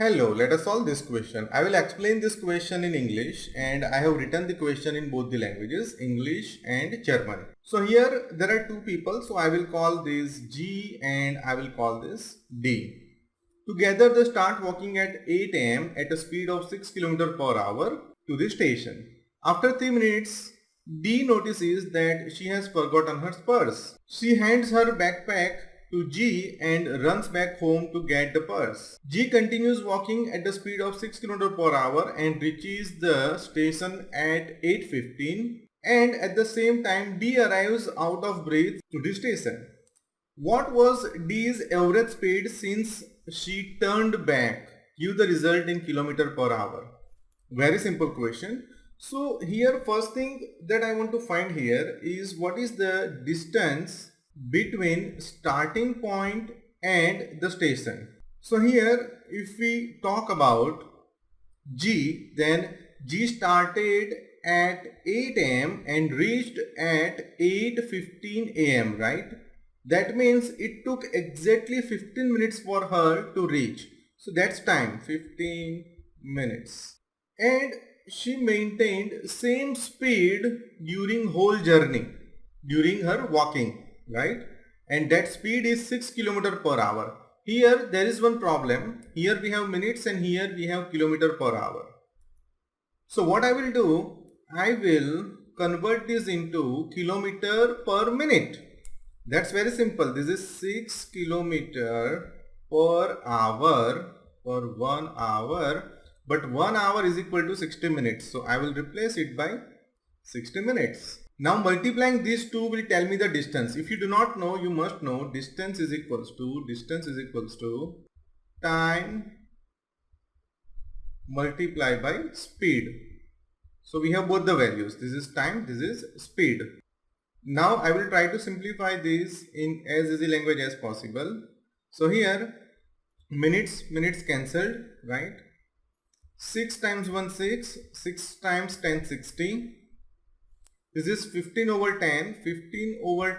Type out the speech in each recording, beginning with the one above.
Hello, let us solve this question. I will explain this question in English and I have written the question in both the languages, English and German. So here there are two people, so I will call this G and I will call this D. Together they start walking at 8 am at a speed of 6 km per hour to the station. After 3 minutes, D notices that she has forgotten her purse. She hands her backpack to G and runs back home to get the purse. G continues walking at the speed of 6 km per hour and reaches the station at 8:15, and at the same time D arrives out of breath to the station. What was D's average speed since she turned back? Give the result in kilometer per hour. Very simple question. So here first thing that I want to find here is what is the distance between starting point and the station. So here if we talk about G, then G started at 8 am and reached at 8:15 am, right? That means it took exactly 15 minutes for her to reach. So that's time, 15 minutes. And she maintained same speed during whole journey, during her walking, right? And that speed is 6 km per hour. Here there is one problem. Here we have minutes and here we have kilometer per hour. So what I will do, I will convert this into kilometer per minute. That's very simple. This is 6 kilometer per hour for 1 hour, but 1 hour is equal to 60 minutes. So I will replace it by 60 minutes. Now multiplying these two will tell me the distance. If you do not know, you must know distance is equals to time multiplied by speed. So we have both the values. This is time, this is speed. Now I will try to simplify this in as easy language as possible. So here minutes cancelled, right? 6 times 1 6, 6 times 10 60. This is 15 over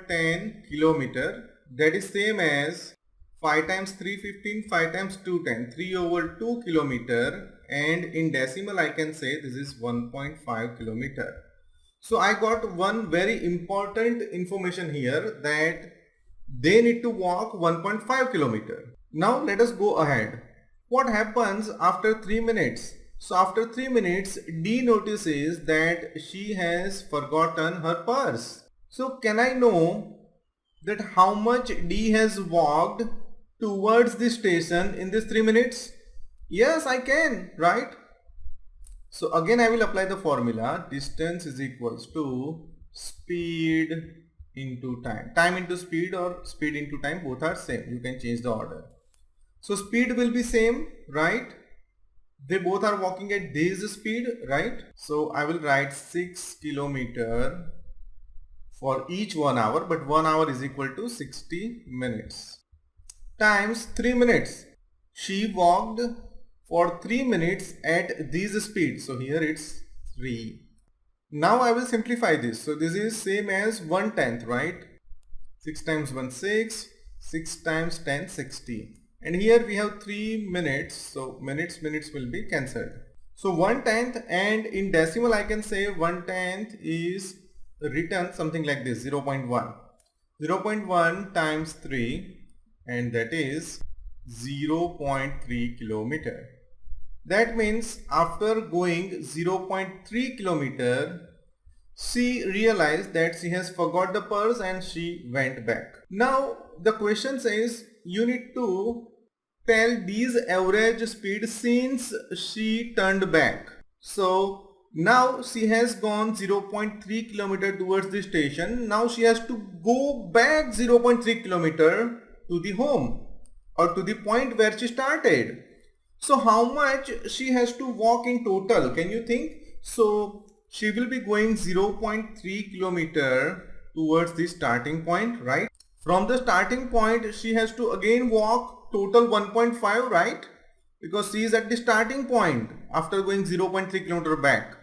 10 kilometer. That is same as 5 times 3 15, 5 times 2 10, 3 over 2 kilometer, and in decimal I can say this is 1.5 kilometer. So I got one very important information here that they need to walk 1.5 kilometer. Now let us go ahead. What happens after 3 minutes? So after 3 minutes, D notices that she has forgotten her purse. So can I know that how much D has walked towards the station in this 3 minutes? Yes, I can, right? So again I will apply the formula. Distance is equals to speed into time. Time into speed or speed into time, both are same. You can change the order. So speed will be same, right? They both are walking at this speed, right? So I will write 6 kilometer for each 1 hour, but 1 hour is equal to 60 minutes times 3 minutes. She walked for 3 minutes at this speed. So here it's 3. Now I will simplify this. So this is same as 1/10, right? 6 times 1 6, 6 times 10 60. And here we have 3 minutes. So minutes will be cancelled. So 1/10, and in decimal I can say 1/10 is written something like this, 0.1. 0.1 times 3, and that is 0.3 kilometer. That means after going 0.3 kilometer, she realized that she has forgot the purse and she went back. Now the question says you need to tell D's average speed since she turned back. So now she has gone 0.3 kilometer towards the station. Now she has to go back 0.3 kilometer to the home or to the point where she started. So how much she has to walk in total? Can you think? So she will be going 0.3 kilometer towards the starting point, right? From the starting point she has to again walk total 1.5, right? Because she is at the starting point after going 0.3 kilometer back.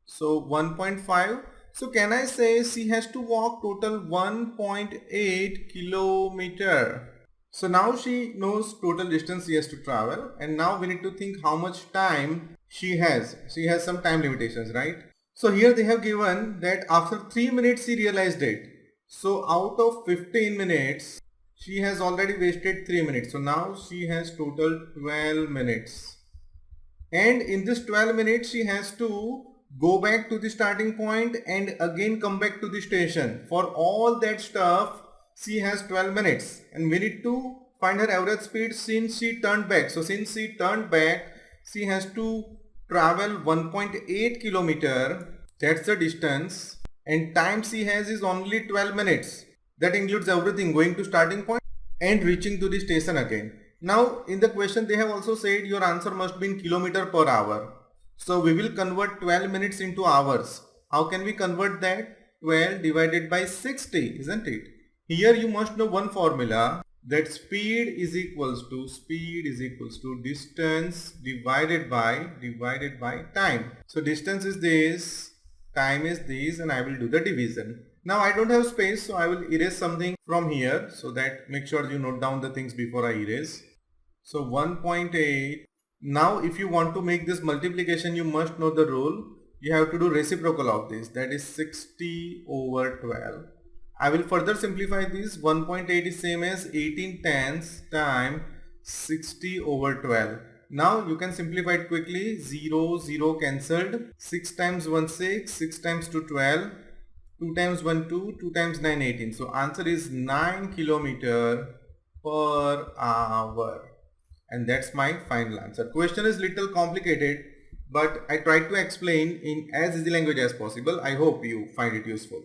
So 1.5. So can I say she has to walk total 1.8 kilometer? So now she knows total distance she has to travel, and now we need to think how much time she has. She has some time limitations, right? So here they have given that after 3 minutes she realized it. So out of 15 minutes, she has already wasted 3 minutes. So now she has total 12 minutes. And in this 12 minutes, she has to go back to the starting point and again come back to the station. For all that stuff, she has 12 minutes. And we need to find her average speed since she turned back. So since she turned back, she has to travel 1.8 kilometer. That's the distance. And time she has is only 12 minutes. That includes everything, going to starting point and reaching to the station again. Now in the question they have also said your answer must be in kilometer per hour. So we will convert 12 minutes into hours. How can we convert that? 12 divided by 60, isn't it? Here you must know one formula, that speed is equals to distance divided by time. So distance is this, time is this, and I will do the division. Now I don't have space, so I will erase something from here, so that make sure you note down the things before I erase. So 1.8. Now if you want to make this multiplication, you must know the rule. You have to do reciprocal of this, that is 60 over 12. I will further simplify this. 1.8 is same as 18 tenths times 60 over 12. Now you can simplify it quickly. 0, 0 cancelled. 6 times 1 6, 6 times 2 12, 2 times 1 2, 2 times 9 18. So answer is 9 kilometer per hour. And that's my final answer. Question is little complicated, but I tried to explain in as easy language as possible. I hope you find it useful.